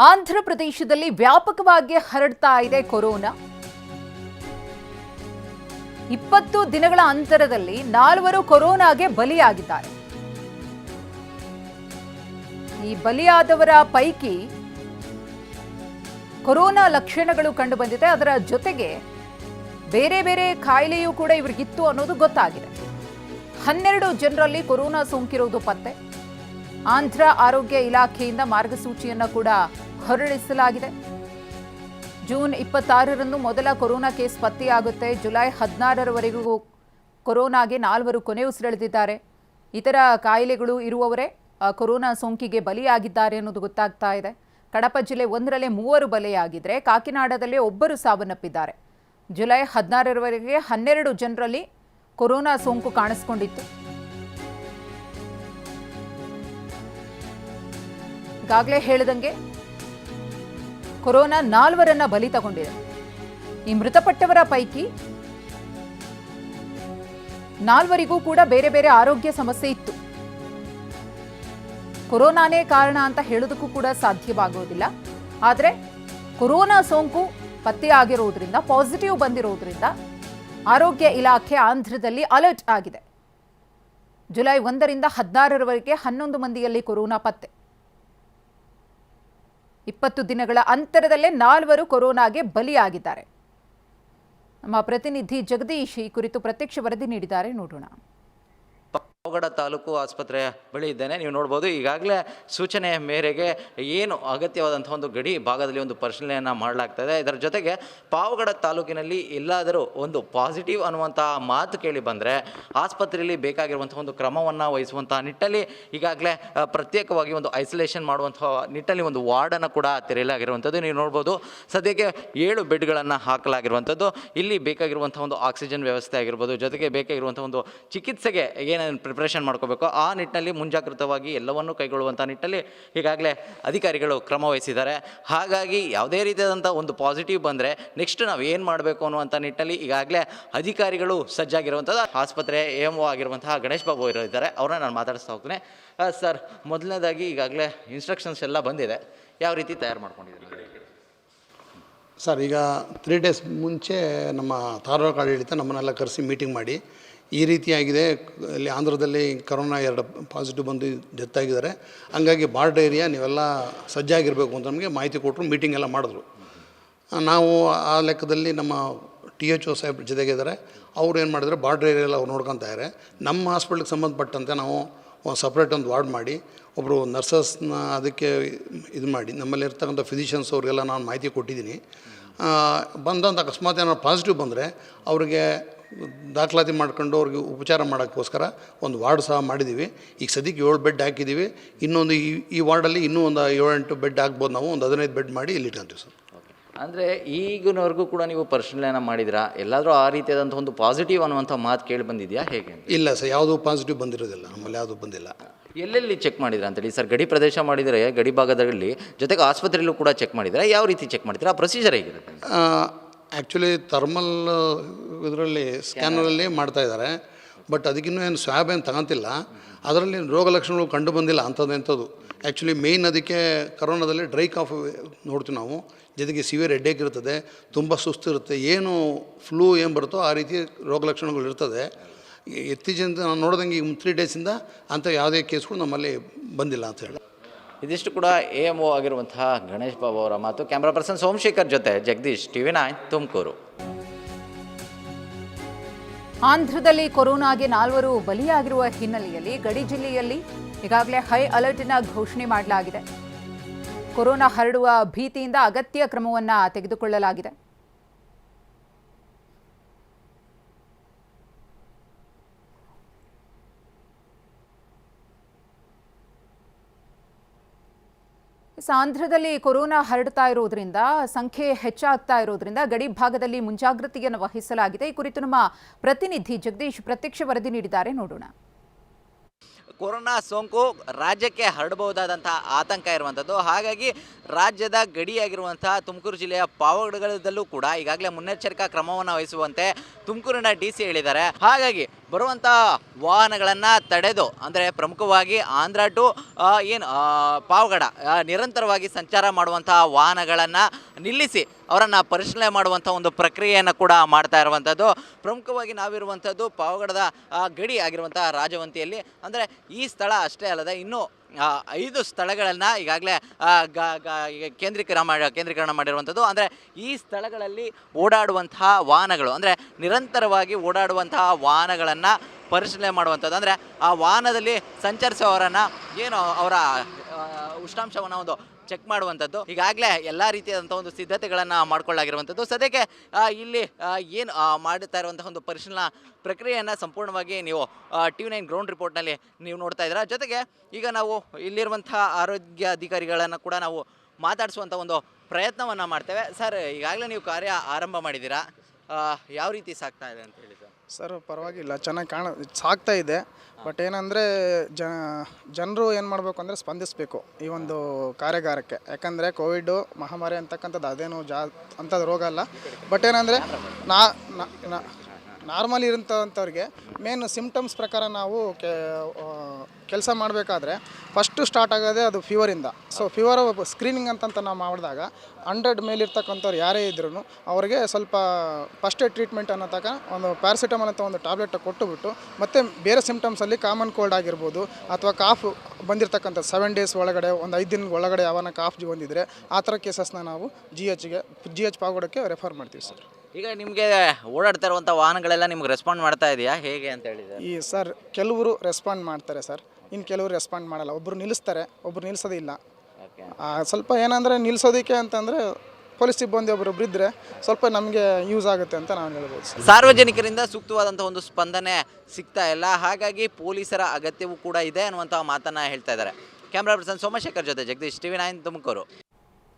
ಆಂಧ್ರ ಪ್ರದೇಶದಲ್ಲಿ ವ್ಯಾಪಕವಾಗಿ ಹರಡ್ತಾ ಇದೆ ಕೊರೋನಾ. 20 ದಿನಗಳ ಅಂತರದಲ್ಲಿ 4 ಕೊರೋನಾಗೆ ಬಲಿಯಾಗಿದ್ದಾರೆ. ಈ ಬಲಿಯಾದವರ ಪೈಕಿ ಕೊರೋನಾ ಲಕ್ಷಣಗಳು ಕಂಡು ಬಂದಿದೆ. ಅದರ ಜೊತೆಗೆ ಬೇರೆ ಬೇರೆ ಕಾಯಿಲೆಯೂ ಕೂಡ ಇವರಿಗಿತ್ತು ಅನ್ನೋದು ಗೊತ್ತಾಗಿದೆ. 12 ಜನರಲ್ಲಿ ಕೊರೋನಾ ಸೋಂಕಿರುವುದು ಪತ್ತೆ. ಆಂಧ್ರ ಆರೋಗ್ಯ ಇಲಾಖೆಯಿಂದ ಮಾರ್ಗಸೂಚಿಯನ್ನು ಕೂಡ ಹೊರಡಿಸಲಾಗಿದೆ. ಜೂನ್ 26ರಂದು ಮೊದಲ ಕೊರೋನಾ ಕೇಸ್ ಪತ್ತೆಯಾಗುತ್ತೆ. ಜುಲೈ 16ರವರೆಗೂ ಕೊರೋನಾಗೆ 4 ಕೊನೆಯುಸಿರೆಳೆದಿದ್ದಾರೆ. ಇತರ ಕಾಯಿಲೆಗಳು ಇರುವವರೇ ಕೊರೋನಾ ಸೋಂಕಿಗೆ ಬಲಿಯಾಗಿದ್ದಾರೆ ಅನ್ನೋದು ಗೊತ್ತಾಗ್ತಾ ಇದೆ. ಕಡಪ ಜಿಲ್ಲೆ 1ರಲ್ಲಿ 3 ಬಲಿಯಾಗಿದ್ರೆ ಕಾಕಿನಾಡದಲ್ಲಿ 1 ಸಾವನ್ನಪ್ಪಿದ್ದಾರೆ. ಜುಲೈ 16ರವರೆಗೆ 12 ಜನರಲ್ಲಿ ಕೊರೋನಾ ಸೋಂಕು ಕಾಣಿಸಿಕೊಂಡಿತ್ತು. ಈಗಾಗಲೇ ಹೇಳಿದಂಗೆ ಕೊರೋನಾ 4ರನ್ನ ಬಲಿ ತಗೊಂಡಿದೆ. ಈ ಮೃತಪಟ್ಟವರ ಪೈಕಿ 4 ಕೂಡ ಬೇರೆ ಬೇರೆ ಆರೋಗ್ಯ ಸಮಸ್ಯೆ ಇತ್ತು. ಕೊರೋನಾನೇ ಕಾರಣ ಅಂತ ಹೇಳೋದಕ್ಕೂ ಕೂಡ ಸಾಧ್ಯವಾಗೋದಿಲ್ಲ. ಆದರೆ ಕೊರೋನಾ ಸೋಂಕು ಪತ್ತೆಯಾಗಿರೋದ್ರಿಂದ, ಪಾಸಿಟಿವ್ ಬಂದಿರೋದ್ರಿಂದ ಆರೋಗ್ಯ ಇಲಾಖೆ ಆಂಧ್ರದಲ್ಲಿ ಅಲರ್ಟ್ ಆಗಿದೆ. ಜುಲೈ 1ರಿಂದ 16ರವರೆಗೆ 11 ಮಂದಿಯಲ್ಲಿ ಕೊರೋನಾ ಪತ್ತೆ. 20 ದಿನಗಳ ಅಂತರದಲ್ಲೇ 4 ಕೊರೋನಾಗೆ ಬಲಿಯಾಗಿದ್ದಾರೆ. ನಮ್ಮ ಪ್ರತಿನಿಧಿ ಜಗದೀಶ್ ಈ ಕುರಿತು ಪ್ರತ್ಯಕ್ಷ ವರದಿ ನೀಡಿದ್ದಾರೆ, ನೋಡೋಣ. ಪಾವಗಡ ತಾಲೂಕು ಆಸ್ಪತ್ರೆಯ ಬಳಿ ಇದ್ದೇನೆ. ನೀವು ನೋಡ್ಬೋದು, ಈಗಾಗಲೇ ಸೂಚನೆ ಮೇರೆಗೆ ಏನು ಅಗತ್ಯವಾದಂಥ ಒಂದು ಗಡಿ ಭಾಗದಲ್ಲಿ ಒಂದು ಪರಿಶೀಲನೆಯನ್ನು ಮಾಡಲಾಗ್ತದೆ. ಇದರ ಜೊತೆಗೆ ಪಾವಗಡ ತಾಲೂಕಿನಲ್ಲಿ ಎಲ್ಲಾದರೂ ಒಂದು ಪಾಸಿಟಿವ್ ಅನ್ನುವಂಥ ಮಾತು ಕೇಳಿ ಬಂದರೆ ಆಸ್ಪತ್ರೆಯಲ್ಲಿ ಬೇಕಾಗಿರುವಂಥ ಒಂದು ಕ್ರಮವನ್ನು ವಹಿಸುವಂಥ ನಿಟ್ಟಲ್ಲಿ ಈಗಾಗಲೇ ಪ್ರತ್ಯೇಕವಾಗಿ ಒಂದು ಐಸೋಲೇಷನ್ ಮಾಡುವಂಥ ನಿಟ್ಟಲ್ಲಿ ಒಂದು ವಾರ್ಡನ್ನು ಕೂಡ ತೆರೆಯಲಾಗಿರುವಂಥದ್ದು ನೀವು ನೋಡ್ಬೋದು. ಸದ್ಯಕ್ಕೆ 7 ಬೆಡ್ಗಳನ್ನು ಹಾಕಲಾಗಿರುವಂಥದ್ದು. ಇಲ್ಲಿ ಬೇಕಾಗಿರುವಂಥ ಒಂದು ಆಕ್ಸಿಜನ್ ವ್ಯವಸ್ಥೆ ಆಗಿರ್ಬೋದು, ಜೊತೆಗೆ ಬೇಕಾಗಿರುವಂಥ ಒಂದು ಚಿಕಿತ್ಸೆಗೆ ಏನೇನು ಪ್ರಿಪ್ರೇಷನ್ ಮಾಡ್ಕೋಬೇಕು ಆ ನಿಟ್ಟಿನಲ್ಲಿ ಮುಂಜಾಗೃತವಾಗಿ ಎಲ್ಲವನ್ನೂ ಕೈಗೊಳ್ಳುವಂಥ ನಿಟ್ಟಲ್ಲಿ ಈಗಾಗಲೇ ಅಧಿಕಾರಿಗಳು ಕ್ರಮ ವಹಿಸಿದ್ದಾರೆ. ಹಾಗಾಗಿ ಯಾವುದೇ ರೀತಿಯಾದಂಥ ಒಂದು ಪಾಸಿಟಿವ್ ಬಂದರೆ ನೆಕ್ಸ್ಟ್ ನಾವು ಏನು ಮಾಡಬೇಕು ಅನ್ನುವಂಥ ನಿಟ್ಟಲ್ಲಿ ಈಗಾಗಲೇ ಅಧಿಕಾರಿಗಳು ಸಜ್ಜಾಗಿರುವಂಥದ್ದು. ಆಸ್ಪತ್ರೆ AMO ಆಗಿರುವಂತಹ ಗಣೇಶ್ ಬಾಬು ಇದ್ದಾರೆ, ಅವ್ರನ್ನ ನಾನು ಮಾತಾಡಿಸ್ತಾ ಹೋಗ್ತೀನಿ. ಸರ್, ಮೊದಲನೇದಾಗಿ ಈಗಾಗಲೇ ಇನ್ಸ್ಟ್ರಕ್ಷನ್ಸ್ ಎಲ್ಲ ಬಂದಿದೆ, ಯಾವ ರೀತಿ ತಯಾರು ಮಾಡ್ಕೊಂಡಿದ್ದೀರಿ? ಸರ್, ಈಗ 3 ಡೇಸ್ ಮುಂಚೆ ನಮ್ಮ ತಾಲೂಕು ಆಡಳಿತ ನಮ್ಮನ್ನೆಲ್ಲ ಕರೆಸಿ ಮೀಟಿಂಗ್ ಮಾಡಿ ಈ ರೀತಿಯಾಗಿದೆ, ಇಲ್ಲಿ ಆಂಧ್ರದಲ್ಲಿ ಕರೋನಾ 2 ಪಾಸಿಟಿವ್ ಬಂದು ಡೆತ್ ಆಗಿದ್ದಾರೆ, ಹಂಗಾಗಿ ಬಾರ್ಡರ್ ಏರಿಯಾ ನೀವೆಲ್ಲ ಸಜ್ಜಾಗಿರಬೇಕು ಅಂತ ನಮಗೆ ಮಾಹಿತಿ ಕೊಟ್ಟರು. ಮೀಟಿಂಗ್ ಎಲ್ಲ ಮಾಡಿದ್ರು. ನಾವು ಆ ಲೆಕ್ಕದಲ್ಲಿ ನಮ್ಮ THO ಸಾಹೇಬ್ ಜೊತೆಗಿದ್ದಾರೆ. ಅವ್ರು ಏನು ಮಾಡಿದ್ರೆ ಬಾರ್ಡರ್ ಏರಿಯಾ ಎಲ್ಲ ಅವ್ರು ನೋಡ್ಕೊತಾರೆ. ನಮ್ಮ ಹಾಸ್ಪಿಟ್ಲಿಗೆ ಸಂಬಂಧಪಟ್ಟಂತೆ ನಾವು ಸಪ್ರೇಟ್ ಒಂದು ವಾರ್ಡ್ ಮಾಡಿ ಒಬ್ಬರು ನರ್ಸಸ್ನ ಅದಕ್ಕೆ ಇದು ಮಾಡಿ ನಮ್ಮಲ್ಲಿರ್ತಕ್ಕಂಥ ಫಿಸಿಷಿಯನ್ಸ್ ಅವ್ರಿಗೆಲ್ಲ ನಾನು ಮಾಹಿತಿ ಕೊಟ್ಟಿದ್ದೀನಿ. ಬಂದಂಥ ಅಕಸ್ಮಾತ್ ಏನಾದ್ರು ಪಾಸಿಟಿವ್ ಬಂದರೆ ಅವ್ರಿಗೆ ದಾಖಲಾತಿ ಮಾಡ್ಕೊಂಡು ಅವ್ರಿಗೆ ಉಪಚಾರ ಮಾಡೋಕ್ಕೋಸ್ಕರ ಒಂದು ವಾರ್ಡ್ ಸಹ ಮಾಡಿದ್ದೀವಿ. ಈಗ ಸದ್ಯಕ್ಕೆ 7 ಬೆಡ್ ಹಾಕಿದ್ದೀವಿ. ಇನ್ನೊಂದು ಈ ವಾರ್ಡಲ್ಲಿ ಇನ್ನೂ ಒಂದು 7-8 ಬೆಡ್ ಹಾಕ್ಬೋದು. ನಾವು ಒಂದು 15 ಬೆಡ್ ಮಾಡಿ ಇಲ್ಲಿ ಇಟ್ಕೊಂತೀವಿ ಸರ್. ಅಂದರೆ ಈಗಿನವರೆಗೂ ಕೂಡ ನೀವು ಪರಿಶೀಲನೆ ಮಾಡಿದಿರಾ? ಎಲ್ಲಾದರೂ ಆ ರೀತಿಯಾದಂಥ ಒಂದು ಪಾಸಿಟಿವ್ ಅನ್ನುವಂಥ ಮಾತು ಕೇಳಿ ಬಂದಿದೆಯಾ, ಹೇಗೆ? ಇಲ್ಲ ಸರ್, ಯಾವುದೂ ಪಾಸಿಟಿವ್ ಬಂದಿರೋದಿಲ್ಲ, ನಮ್ಮಲ್ಲಿ ಯಾವುದೂ ಬಂದಿಲ್ಲ. ಎಲ್ಲೆಲ್ಲಿ ಚೆಕ್ ಮಾಡಿದ್ರೆ ಅಂತೇಳಿ ಸರ್? ಗಡಿ ಪ್ರದೇಶ ಮಾಡಿದರೆ ಗಡಿ ಭಾಗದಲ್ಲಿ, ಜೊತೆಗೆ ಆಸ್ಪತ್ರೆಯಲ್ಲೂ ಕೂಡ ಚೆಕ್ ಮಾಡಿದರೆ ಯಾವ ರೀತಿ ಚೆಕ್ ಮಾಡಿದ್ರೆ ಆ ಪ್ರೊಸೀಜರ್ ಹೇಗಿರುತ್ತೆ? ಆ್ಯಕ್ಚುಲಿ ಥರ್ಮಲ್ ಇದರಲ್ಲಿ ಸ್ಕ್ಯಾನರಲ್ಲಿ ಮಾಡ್ತಾಯಿದ್ದಾರೆ. ಬಟ್ ಅದಕ್ಕಿನ್ನೂ ಏನು ಸ್ವ್ಯಾಬ್ ಏನು ತಗೊಂತಿಲ್ಲ. ಅದರಲ್ಲಿ ರೋಗ ಲಕ್ಷಣಗಳು ಕಂಡು ಬಂದಿಲ್ಲ ಅಂಥದ್ದು. ಆ್ಯಕ್ಚುಲಿ ಮೇಯ್ನ್ ಅದಕ್ಕೆ ಕರೋನಾದಲ್ಲಿ ಡ್ರೈ ಕಾಫ್ ನೋಡ್ತೀವಿ ನಾವು, ಜೊತೆಗೆ ಸಿವಿಯರ್ ಹೆಡ್ಡೇಕ್ ಇರ್ತದೆ, ತುಂಬ ಸುಸ್ತು ಇರುತ್ತೆ, ಏನು ಫ್ಲೂ ಏನು ಬರುತ್ತೋ ಆ ರೀತಿ ರೋಗ ಲಕ್ಷಣಗಳು ಇರ್ತದೆ. ಇತ್ತೀಚಿನ ನಾನು ನೋಡಿದಂಗೆ ಈಗ 3 ಡೇಸಿಂದ ಅಂಥ ಯಾವುದೇ ಕೇಸ್ಗಳು ನಮ್ಮಲ್ಲಿ ಬಂದಿಲ್ಲ ಅಂತ ಹೇಳಿ. ಇದಿಷ್ಟು ಕೂಡ AMO ಆಗಿರುವಂತಹ ಗಣೇಶ್ ಬಾಬು ಅವರ ಮಾತು. ಕ್ಯಾಮ್ರಾ ಪರ್ಸನ್ ಸೋಮಶೇಖರ್ ಜೊತೆ ಜಗದೀಶ್, TV9 ತುಮಕೂರು. ಆಂಧ್ರದಲ್ಲಿ ಕೊರೋನಾಗೆ 4 ಬಲಿಯಾಗಿರುವ ಹಿನ್ನೆಲೆಯಲ್ಲಿ ಗಡಿ ಜಿಲ್ಲೆಯಲ್ಲಿ ಈಗಾಗಲೇ ಹೈ ಅಲರ್ಟ್ನ ಘೋಷಣೆ ಮಾಡಲಾಗಿದೆ. ಕೊರೋನಾ ಹರಡುವ ಭೀತಿಯಿಂದ ಅಗತ್ಯ ಕ್ರಮವನ್ನು ತೆಗೆದುಕೊಳ್ಳಲಾಗಿದೆ. ಆಂಧ್ರದಲ್ಲಿ ಕೊರೋನಾ ಹರಡ್ತಾ ಇರೋದ್ರಿಂದ, ಸಂಖ್ಯೆ ಹೆಚ್ಚಾಗ್ತಾ ಇರೋದ್ರಿಂದ ಗಡಿ ಭಾಗದಲ್ಲಿ ಮುಂಜಾಗ್ರತೆಯನ್ನು ವಹಿಸಲಾಗಿದೆ. ಈ ಕುರಿತು ನಮ್ಮ ಪ್ರತಿನಿಧಿ ಜಗದೀಶ್ ಪ್ರತ್ಯಕ್ಷ ವರದಿ ನೀಡಿದ್ದಾರೆ, ನೋಡೋಣ. ಕೊರೋನಾ ಸೋಂಕು ರಾಜ್ಯಕ್ಕೆ ಹರಡಬಹುದಾದಂಥ ಆತಂಕ ಇರುವಂಥದ್ದು. ಹಾಗಾಗಿ ರಾಜ್ಯದ ಗಡಿಯಾಗಿರುವಂಥ ತುಮಕೂರು ಜಿಲ್ಲೆಯ ಪಾವಗಡದಲ್ಲೂ ಕೂಡ ಈಗಾಗಲೇ ಮುನ್ನೆಚ್ಚರಿಕಾ ಕ್ರಮವನ್ನು ವಹಿಸುವಂತೆ ತುಮಕೂರಿನ DC ಹೇಳಿದ್ದಾರೆ. ಹಾಗಾಗಿ ಬರುವಂಥ ವಾಹನಗಳನ್ನು ತಡೆದು, ಅಂದರೆ ಪ್ರಮುಖವಾಗಿ ಆಂಧ್ರ ಟು ಪಾವಗಡ ನಿರಂತರವಾಗಿ ಸಂಚಾರ ಮಾಡುವಂತಹ ವಾಹನಗಳನ್ನು ನಿಲ್ಲಿಸಿ ಅವರನ್ನು ಪರಿಶೀಲನೆ ಮಾಡುವಂಥ ಒಂದು ಪ್ರಕ್ರಿಯೆಯನ್ನು ಕೂಡ ಮಾಡ್ತಾ ಇರುವಂಥದ್ದು. ಪ್ರಮುಖವಾಗಿ ನಾವಿರುವಂಥದ್ದು ಪಾವಗಡದ ಗಡಿ ಆಗಿರುವಂಥ ರಾಜವಂತಿಯಲ್ಲಿ. ಅಂದರೆ ಈ ಸ್ಥಳ ಅಷ್ಟೇ ಅಲ್ಲದೆ ಇನ್ನೂ 5 ಸ್ಥಳಗಳನ್ನು ಈಗಾಗಲೇ ಕೇಂದ್ರೀಕರಣ ಮಾಡಿರುವಂಥದ್ದು. ಅಂದರೆ ಈ ಸ್ಥಳಗಳಲ್ಲಿ ಓಡಾಡುವಂತಹ ವಾಹನಗಳು, ಅಂದರೆ ನಿರಂತರವಾಗಿ ಓಡಾಡುವಂತಹ ವಾಹನಗಳನ್ನು ಪರಿಶೀಲನೆ ಮಾಡುವಂಥದ್ದು. ಅಂದರೆ ಆ ವಾಹನದಲ್ಲಿ ಸಂಚರಿಸುವವರನ್ನು ಅವರ ಉಷ್ಣಾಂಶವನ್ನು ಒಂದು ಚೆಕ್ ಮಾಡುವಂಥದ್ದು. ಈಗಾಗಲೇ ಎಲ್ಲ ರೀತಿಯಾದಂಥ ಒಂದು ಸಿದ್ಧತೆಗಳನ್ನು ಮಾಡ್ಕೊಳ್ಳಾಗಿರುವಂಥದ್ದು. ಸದ್ಯಕ್ಕೆ ಇಲ್ಲಿ ಮಾಡುತ್ತಾ ಇರುವಂತಹ ಒಂದು ಪರಿಶೀಲನಾ ಪ್ರಕ್ರಿಯೆಯನ್ನು ಸಂಪೂರ್ಣವಾಗಿ ನೀವು TV9 ಗ್ರೌಂಡ್ ರಿಪೋರ್ಟ್ನಲ್ಲಿ ನೀವು ನೋಡ್ತಾ ಇದ್ದೀರಾ. ಜೊತೆಗೆ ಈಗ ನಾವು ಇಲ್ಲಿರುವಂಥ ಆರೋಗ್ಯ ಅಧಿಕಾರಿಗಳನ್ನು ಕೂಡ ನಾವು ಮಾತಾಡಿಸುವಂಥ ಒಂದು ಪ್ರಯತ್ನವನ್ನು ಮಾಡ್ತೇವೆ. ಸರ್, ಈಗಾಗಲೇ ನೀವು ಕಾರ್ಯ ಆರಂಭ ಮಾಡಿದ್ದೀರಾ, ಯಾವ ರೀತಿ ಸಾಗ್ತಾ ಇದೆ ಅಂತ ಹೇಳಿ ಸರ್? ಪರವಾಗಿಲ್ಲ, ಚೆನ್ನಾಗಿ ಸಾಗ್ತಾ ಇದೆ. ಬಟ್ ಏನಂದರೆ ಜನರು ಏನು ಮಾಡಬೇಕು ಅಂದರೆ ಸ್ಪಂದಿಸಬೇಕು ಈ ಒಂದು ಕಾರ್ಯಾಗಾರಕ್ಕೆ. ಯಾಕಂದರೆ ಕೋವಿಡ್ ಮಹಾಮಾರಿ ಅಂತಕ್ಕಂಥದ್ದು ಅದೇನು ಅಂಥದ್ದು ರೋಗ ಅಲ್ಲ. ಬಟ್ ಏನಂದರೆ ನಾರ್ಮಲ್ ಇರೋಂಥವ್ರಿಗೆ ಮೇನ್ ಸಿಮ್ಟಮ್ಸ್ ಪ್ರಕಾರ ನಾವು ಕೆಲಸ ಮಾಡಬೇಕಾದ್ರೆ ಫಸ್ಟು ಸ್ಟಾರ್ಟ್ ಆಗೋದೇ ಅದು ಫೀವರಿಂದ. ಸೊ ಫೀವರ್ ಸ್ಕ್ರೀನಿಂಗ್ ಅಂತ ನಾವು ಮಾಡಿದಾಗ 100 ಮೇಲಿರ್ತಕ್ಕಂಥವ್ರು ಯಾರೇ ಇದ್ರೂ ಅವ್ರಿಗೆ ಸ್ವಲ್ಪ ಫಸ್ಟ್ ಏಡ್ ಟ್ರೀಟ್ಮೆಂಟ್ ಅನ್ನೋ ತನಕ ಒಂದು ಪ್ಯಾರಾಸಿಟಮಾಲ್ ಅಂತ ಒಂದು ಟ್ಯಾಬ್ಲೆಟ್ ಕೊಟ್ಟುಬಿಟ್ಟು, ಮತ್ತು ಬೇರೆ ಸಿಮ್ಟಮ್ಸಲ್ಲಿ ಕಾಮನ್ ಕೋಲ್ಡ್ ಆಗಿರ್ಬೋದು ಅಥವಾ ಕಾಫ್ ಬಂದಿರತಕ್ಕಂಥ 7 ಡೇಸ್ ಒಳಗಡೆ, ಒಂದು 5 ದಿನದ ಒಳಗಡೆ ಯಾವನ್ನ ಕಾಫ್ ಬಂದಿದ್ದರೆ ಆ ಥರ ಕೇಸಸ್ನ ನಾವು GH ಪಾವಗಡಕ್ಕೆ ರೆಫರ್ ಮಾಡ್ತೀವಿ ಸರ್. ಈಗ ನಿಮಗೆ ಓಡಾಡ್ತಾ ಇರುವಂಥ ವಾಹನಗಳೆಲ್ಲ ನಿಮ್ಗೆ ರೆಸ್ಪಾಂಡ್ ಮಾಡ್ತಾ ಇದೆಯಾ, ಹೇಗೆ ಅಂತ ಹೇಳಿದರೆ? ಸರ್, ಕೆಲವರು ರೆಸ್ಪಾಂಡ್ ಮಾಡ್ತಾರೆ ಸರ್, ಇನ್ನು ಕೆಲವರು ರೆಸ್ಪಾಂಡ್ ಮಾಡಲ್ಲ. ಒಬ್ಬರು ನಿಲ್ಲಿಸ್ತಾರೆ, ಒಬ್ಬರು ನಿಲ್ಲಿಸೋದೇ ಇಲ್ಲ. ಸ್ವಲ್ಪ ಏನಂದರೆ ನಿಲ್ಲಿಸೋದಕ್ಕೆ ಅಂತಂದರೆ ಪೊಲೀಸ್ ಸಿಬ್ಬಂದಿ ಒಬ್ಬರೊಬ್ರು ಇದ್ದರೆ ಸ್ವಲ್ಪ ನಮಗೆ ಯೂಸ್ ಆಗುತ್ತೆ ಅಂತ ನಾನು ಹೇಳ್ಬೋದು. ಸಾರ್ವಜನಿಕರಿಂದ ಸೂಕ್ತವಾದಂಥ ಒಂದು ಸ್ಪಂದನೆ ಸಿಗ್ತಾ ಇಲ್ಲ, ಹಾಗಾಗಿ ಪೊಲೀಸರ ಅಗತ್ಯವೂ ಕೂಡ ಇದೆ ಅನ್ನುವಂಥ ಮಾತನ್ನು ಹೇಳ್ತಾ ಇದ್ದಾರೆ. ಕ್ಯಾಮ್ರಾ ಪರ್ಸನ್ ಸೋಮಶೇಖರ್ ಜೊತೆ ಜಗದೀಶ್, TV9 ತುಮಕೂರು.